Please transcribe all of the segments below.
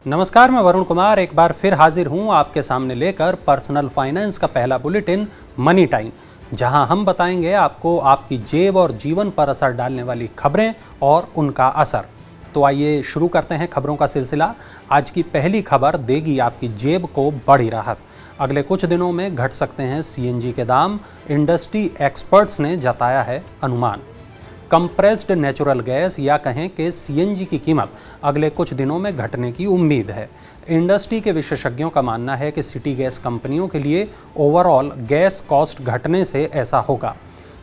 नमस्कार, मैं वरुण कुमार एक बार फिर हाजिर हूं आपके सामने लेकर पर्सनल फाइनेंस का पहला बुलेटिन मनी टाइम, जहां हम बताएंगे आपको आपकी जेब और जीवन पर असर डालने वाली खबरें और उनका असर। तो आइए शुरू करते हैं खबरों का सिलसिला। आज की पहली खबर देगी आपकी जेब को बड़ी राहत। अगले कुछ दिनों में घट सकते हैं सीएनजी के दाम, इंडस्ट्री एक्सपर्ट्स ने जताया है अनुमान। कंप्रेस्ड नेचुरल गैस या कहें कि सीएनजी की कीमत अगले कुछ दिनों में घटने की उम्मीद है। इंडस्ट्री के विशेषज्ञों का मानना है कि सिटी गैस कंपनियों के लिए ओवरऑल गैस कॉस्ट घटने से ऐसा होगा।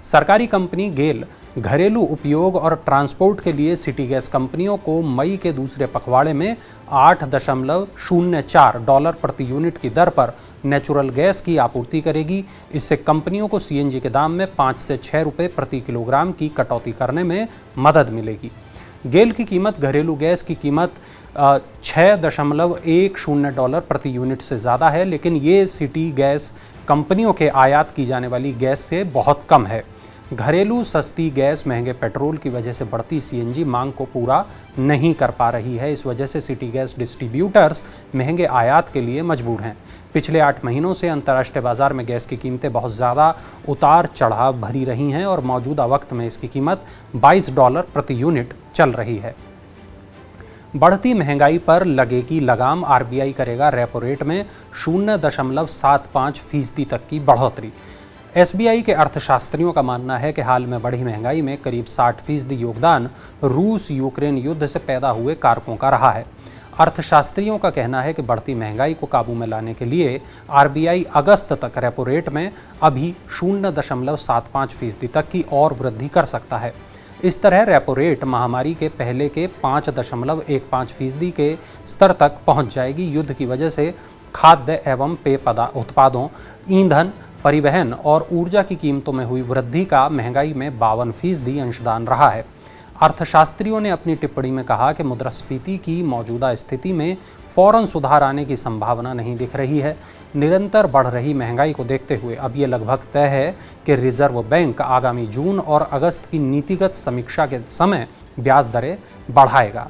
सरकारी कंपनी गेल घरेलू उपयोग और ट्रांसपोर्ट के लिए सिटी गैस कंपनियों को मई के दूसरे पखवाड़े में $8.04 प्रति यूनिट की दर पर नेचुरल गैस की आपूर्ति करेगी। इससे कंपनियों को सीएनजी के दाम में 5 से 6 रुपये प्रति किलोग्राम की कटौती करने में मदद मिलेगी। गेल की कीमत घरेलू गैस की कीमत $6.10 प्रति यूनिट से ज़्यादा है, लेकिन ये सिटी गैस कंपनियों के आयात की जाने वाली गैस से बहुत कम है। घरेलू सस्ती गैस महंगे पेट्रोल की वजह से बढ़ती सीएनजी मांग को पूरा नहीं कर पा रही है। इस वजह से सिटी गैस डिस्ट्रीब्यूटर्स महंगे आयात के लिए मजबूर हैं। पिछले 8 महीनों से अंतर्राष्ट्रीय बाजार में गैस की कीमतें बहुत ज़्यादा उतार चढ़ाव भरी रही हैं और मौजूदा वक्त में इसकी कीमत $22 प्रति यूनिट चल रही है। बढ़ती महंगाई पर लगेगी लगाम, आरबीआई करेगा रेपो रेट में 0.75% तक की बढ़ोतरी। एसबीआई के अर्थशास्त्रियों का मानना है कि हाल में बढ़ी महंगाई में करीब 60% योगदान रूस यूक्रेन युद्ध से पैदा हुए कारकों का रहा है। अर्थशास्त्रियों का कहना है कि बढ़ती महंगाई को काबू में लाने के लिए आरबीआई अगस्त तक रेपो रेट में अभी 0.75% तक की और वृद्धि कर सकता है। इस तरह रेपो रेट महामारी के पहले के 5.15% के स्तर तक पहुंच जाएगी। युद्ध की वजह से खाद्य एवं पेय उत्पादों, ईंधन, परिवहन और ऊर्जा की कीमतों में हुई वृद्धि का महंगाई में 52% अंशदान रहा है। अर्थशास्त्रियों ने अपनी टिप्पणी में कहा कि मुद्रास्फीति की मौजूदा स्थिति में फौरन सुधार आने की संभावना नहीं दिख रही है। निरंतर बढ़ रही महंगाई को देखते हुए अब ये लगभग तय है कि रिजर्व बैंक आगामी जून और अगस्त की नीतिगत समीक्षा के समय ब्याज दरें बढ़ाएगा।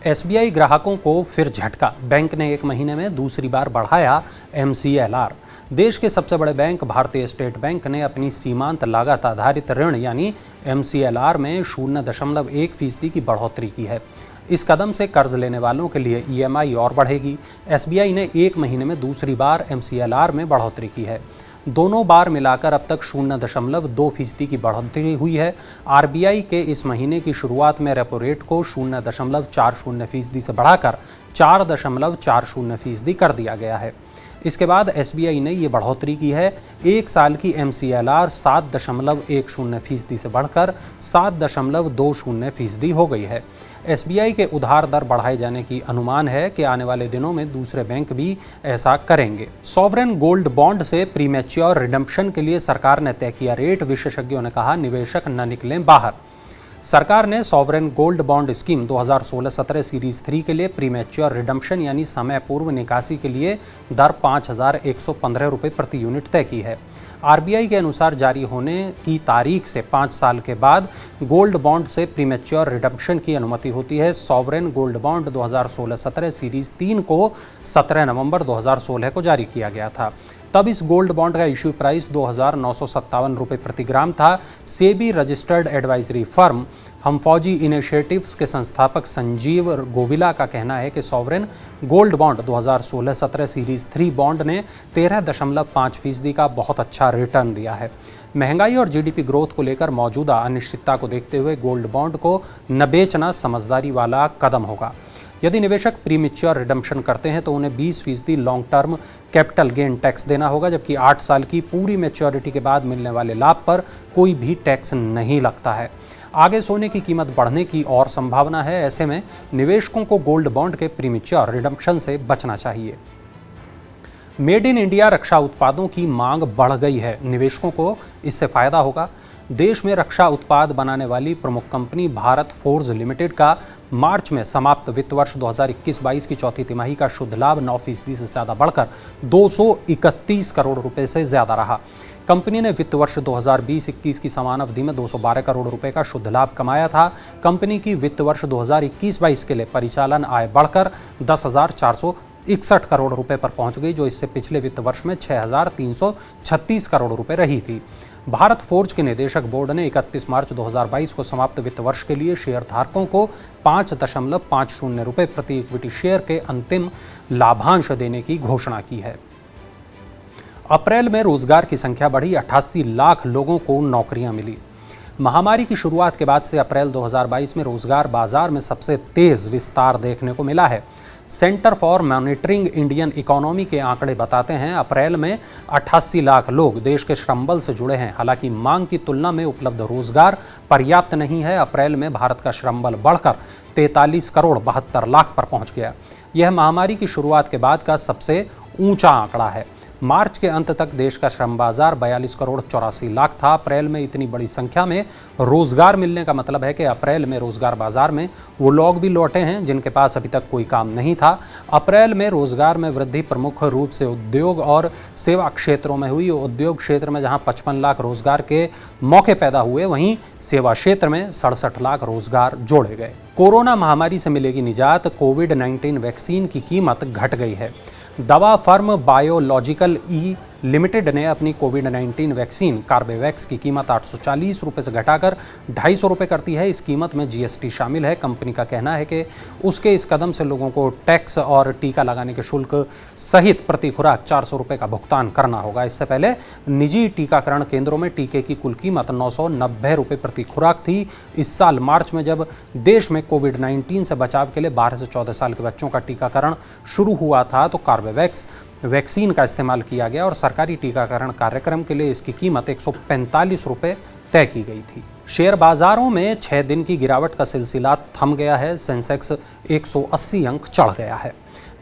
एसबीआई ग्राहकों को फिर झटका, बैंक ने 1 महीने में दूसरी बार बढ़ाया MCLR। देश के सबसे बड़े बैंक भारतीय स्टेट बैंक ने अपनी सीमांत लागत आधारित ऋण यानी MCLR में 0.1% की बढ़ोतरी की है। इस कदम से कर्ज लेने वालों के लिए EMI और बढ़ेगी। एसबीआई ने 1 महीने में दूसरी बार MCLR में बढ़ोतरी की है। दोनों बार मिलाकर अब तक 0.2% की बढ़ोतरी हुई है। आरबीआई के इस महीने की शुरुआत में रेपो रेट को 0.40% से बढ़ाकर 4.40% कर दिया गया है। इसके बाद एसबीआई ने ये बढ़ोतरी की है। 1 साल की MCLR 7.10% से बढ़कर 7.20% हो गई है। एसबीआई के उधार दर बढ़ाए जाने की अनुमान है कि आने वाले दिनों में दूसरे बैंक भी ऐसा करेंगे। सॉवरेन गोल्ड बॉन्ड से प्रीमैच्योर रिडम्पशन के लिए सरकार ने तय किया रेट। विशेषज्ञों ने कहा निवेशक न निकलें बाहर। सरकार ने sovereign gold bond scheme 2016-17 series 3 के लिए प्रीमैच्योर रिडम्पशन यानी समय पूर्व निकासी के लिए दर ₹5,115 प्रति यूनिट तय की है। आरबीआई के अनुसार जारी होने की तारीख से 5 साल के बाद गोल्ड बॉन्ड से प्रीमैच्योर रिडम्पशन की अनुमति होती है। सॉवरेन गोल्ड बॉन्ड 2016-17 सीरीज 3 को 17 नवंबर 2016 को जारी किया गया था। तब इस गोल्ड बॉन्ड का इश्यू प्राइस ₹2,957 प्रति ग्राम था। SEBI registered advisory firm Humfauji initiatives के संस्थापक संजीव गोविला का कहना है कि sovereign gold bond 2016-17 series 3 bond ने 13.5% का बहुत अच्छा रिटर्न दिया है। महंगाई और जीडीपी ग्रोथ को लेकर मौजूदा अनिश्चितता को देखते हुए गोल्ड बॉन्ड को न बेचना समझदारी वाला कदम होगा। यदि निवेशक प्रीमैच्योर रिडम्पशन करते हैं तो उन्हें 20% long term capital gain tax देना होगा, जबकि 8 साल की पूरी मैच्योरिटी के बाद मिलने वाले लाभ पर कोई भी टैक्स नहीं लगता है। आगे सोने की कीमत बढ़ने की और संभावना है। ऐसे में निवेशकों को गोल्ड बॉन्ड के प्रीमैच्योर रिडम्पशन से बचना चाहिए। मेड इन इंडिया रक्षा उत्पादों की मांग बढ़ गई है, निवेशकों को इससे फायदा होगा। देश में रक्षा उत्पाद बनाने वाली प्रमुख कंपनी भारत फोर्ज लिमिटेड का मार्च में समाप्त वित्त वर्ष 2021-22 की चौथी तिमाही का शुद्ध लाभ 9% से ज्यादा बढ़कर 231 करोड़ रुपए से ज्यादा रहा। कंपनी ने वित्त वर्ष 2020-21 की समान अवधि में 212 करोड़ रुपए का शुद्ध लाभ कमाया था। कंपनी की वित्त वर्ष 2021-22 के लिए परिचालन आय बढ़कर 10,461 करोड़ रुपए पर पहुंच गई, जो इससे पिछले वित्त वर्ष में 6,336 करोड़ रुपए रही थी। भारत फोर्ज के निदेशक बोर्ड ने 31 मार्च 2022 को समाप्त वित्त वर्ष के लिए शेयर धारकों को 5.50 रुपए प्रति इक्विटी शेयर के अंतिम लाभांश देने की घोषणा की है। अप्रैल में रोजगार की संख्या बढ़ी, 88 लाख लोगों को नौकरियां मिली। महामारी की शुरुआत के बाद से अप्रैल 2022 में रोजगार बाजार में सबसे तेज विस्तार देखने को मिला है। Centre for monitoring Indian economy के आंकड़े बताते हैं अप्रैल में 88 लाख लोग देश के श्रम बल से जुड़े हैं। हालांकि मांग की तुलना में उपलब्ध रोजगार पर्याप्त नहीं है। अप्रैल में भारत का श्रम बल बढ़कर 43 करोड़ 72 लाख पर पहुंच गया। यह महामारी की शुरुआत के बाद का सबसे ऊंचा आंकड़ा है। मार्च के अंत तक देश का श्रम बाजार 42 करोड़ 84 लाख था। अप्रैल में इतनी बड़ी संख्या में रोजगार मिलने का मतलब है कि अप्रैल में रोजगार बाजार में वो लोग भी लौटे हैं जिनके पास अभी तक कोई काम नहीं था। अप्रैल में रोजगार में वृद्धि प्रमुख रूप से उद्योग और सेवा क्षेत्रों में हुई। उद्योग क्षेत्र में जहां 55 लाख रोजगार के मौके पैदा हुए, वहीं सेवा क्षेत्र में 67 लाख रोजगार जोड़े गए। कोरोना महामारी से मिलेगी निजात, कोविड-19 वैक्सीन की कीमत घट गई है। दवा फर्म बायोलॉजिकल ई लिमिटेड ने अपनी कोविड-19 वैक्सीन कार्बेवैक्स की कीमत 840 रुपये से घटाकर 250 रुपये कर दी है। इस कीमत में जीएसटी शामिल है। कंपनी का कहना है कि उसके इस कदम से लोगों को टैक्स और टीका लगाने के शुल्क सहित प्रति खुराक 400 रुपये का भुगतान करना होगा। इससे पहले निजी टीकाकरण केंद्रों में टीके की कुल कीमत 990 रुपये प्रति खुराक थी। इस साल मार्च में जब देश में कोविड-19 से बचाव के लिए 12 से 14 साल के बच्चों का टीकाकरण शुरू हुआ था तो कार्बेवैक्स वैक्सीन का इस्तेमाल किया गया और सरकारी टीकाकरण कार्यक्रम के लिए इसकी कीमत 145 रुपये तय की गई थी। शेयर बाजारों में 6 दिन की गिरावट का सिलसिला थम गया है। सेंसेक्स 180 अंक चढ़ गया है।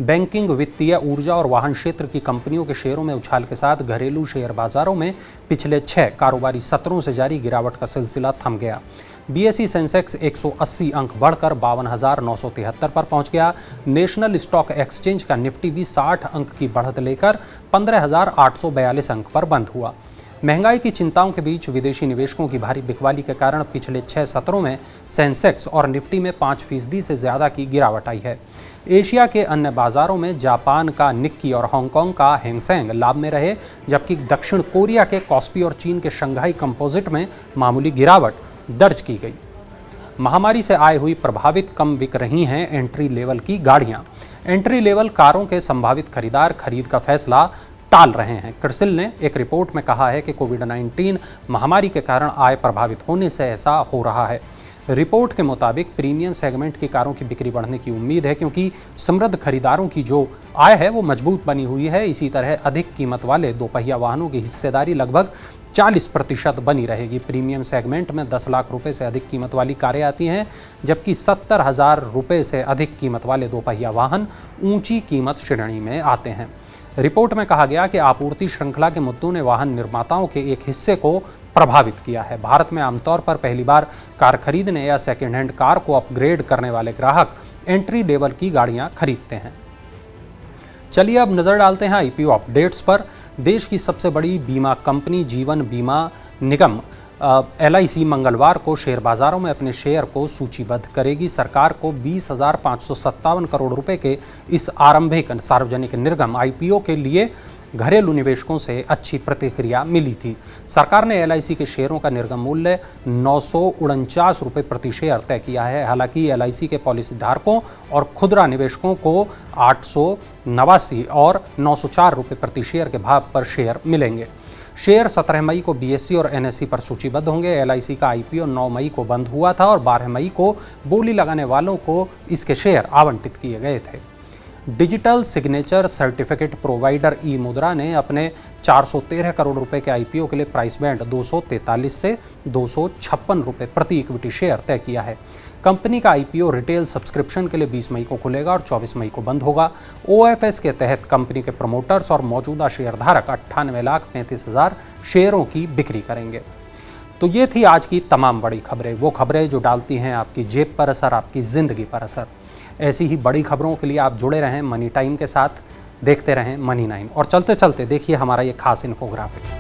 बैंकिंग, वित्तीय, ऊर्जा और वाहन क्षेत्र की कंपनियों के शेयरों में उछाल के साथ घरेलू शेयर बाजारों में पिछले 6 कारोबारी सत्रों से जारी गिरावट का सिलसिला थम गया। बीएसई सेंसेक्स 180 अंक बढ़कर 52,973 पर पहुंच गया। नेशनल स्टॉक एक्सचेंज का निफ्टी भी 60 अंक की बढ़त लेकर 15,842 अंक पर बंद हुआ। महंगाई की चिंताओं के बीच विदेशी निवेशकों की भारी बिकवाली के कारण पिछले 6 सत्रों में सेंसेक्स और निफ्टी में 5% से ज़्यादा की गिरावट आई है। एशिया के अन्य बाजारों में जापान का निक्की और हांगकांग का हैंगसेंग लाभ में रहे, जबकि दक्षिण कोरिया के कॉस्पी और चीन के शंघाई कंपोजिट में मामूली गिरावट दर्ज की गई। महामारी से आय हुई प्रभावित, कम बिक रही हैं एंट्री लेवल की गाड़ियां। एंट्री लेवल कारों के संभावित खरीदार खरीद का फैसला टाल रहे हैं। क्रिसिल ने एक रिपोर्ट में कहा है कि कोविड-19 महामारी के कारण आय प्रभावित होने से ऐसा हो रहा है। रिपोर्ट के मुताबिक प्रीमियम सेगमेंट की कारों की बिक्री बढ़ने की उम्मीद है, क्योंकि समृद्ध खरीदारों की जो आय है वो मजबूत बनी हुई है। इसी तरह अधिक कीमत वाले दोपहिया वाहनों की हिस्सेदारी लगभग 40% बनी रहेगी। प्रीमियम सेगमेंट में 10 लाख रुपए से अधिक कीमत वाली कारें आती हैं, जबकि 70,000 रुपये से अधिक कीमत वाले दोपहिया वाहन ऊंची कीमत श्रेणी में आते हैं। रिपोर्ट में कहा गया कि आपूर्ति श्रृंखला के मुद्दों ने वाहन निर्माताओं के एक हिस्से को प्रभावित किया है। भारत में आमतौर पर पहली बार कार खरीदने या सेकेंड हैंड कार को अपग्रेड करने वाले ग्राहक एंट्री लेवल की गाड़ियां खरीदते हैं। चलिए अब नजर डालते हैं आईपीओ अपडेट्स पर। देश की सबसे बड़ी बीमा कंपनी जीवन बीमा निगम LIC मंगलवार को शेयर बाजारों में अपने शेयर को सूचीबद्ध करेगी। सरकार को 20,557 करोड़ रुपए के इस आरंभिक सार्वजनिक निर्गम IPO के लिए घरेलू निवेशकों से अच्छी प्रतिक्रिया मिली थी। सरकार ने LIC के शेयरों का निर्गम मूल्य 949 रुपये प्रति शेयर तय किया है। हालांकि LIC के पॉलिसी धारकों और खुदरा निवेशकों को 889 और 904 रुपये प्रति शेयर के भाव पर शेयर मिलेंगे। शेयर 17 मई को BSE और NSE पर सूचीबद्ध होंगे। LIC का IPO 9 मई को बंद हुआ था और 12 मई को बोली लगाने वालों को इसके शेयर आवंटित किए गए थे। डिजिटल सिग्नेचर सर्टिफिकेट प्रोवाइडर ई-मुद्रा ने अपने 413 करोड़ रुपए के IPO के लिए प्राइस बैंड 243 से 256 रुपये प्रति इक्विटी शेयर तय किया है। कंपनी का IPO रिटेल सब्सक्रिप्शन के लिए 20 मई को खुलेगा और 24 मई को बंद होगा। OFS के तहत कंपनी के प्रमोटर्स और मौजूदा शेयरधारक 98,35,000 शेयरों की बिक्री करेंगे। तो ये थी आज की तमाम बड़ी खबरें, वो खबरें जो डालती हैं आपकी जेब पर असर, आपकी ज़िंदगी पर असर। ऐसी ही बड़ी खबरों के लिए आप जुड़े रहें मनी टाइम के साथ, देखते रहें मनी 9। और चलते चलते देखिए हमारा ये खास इन्फोग्राफिक।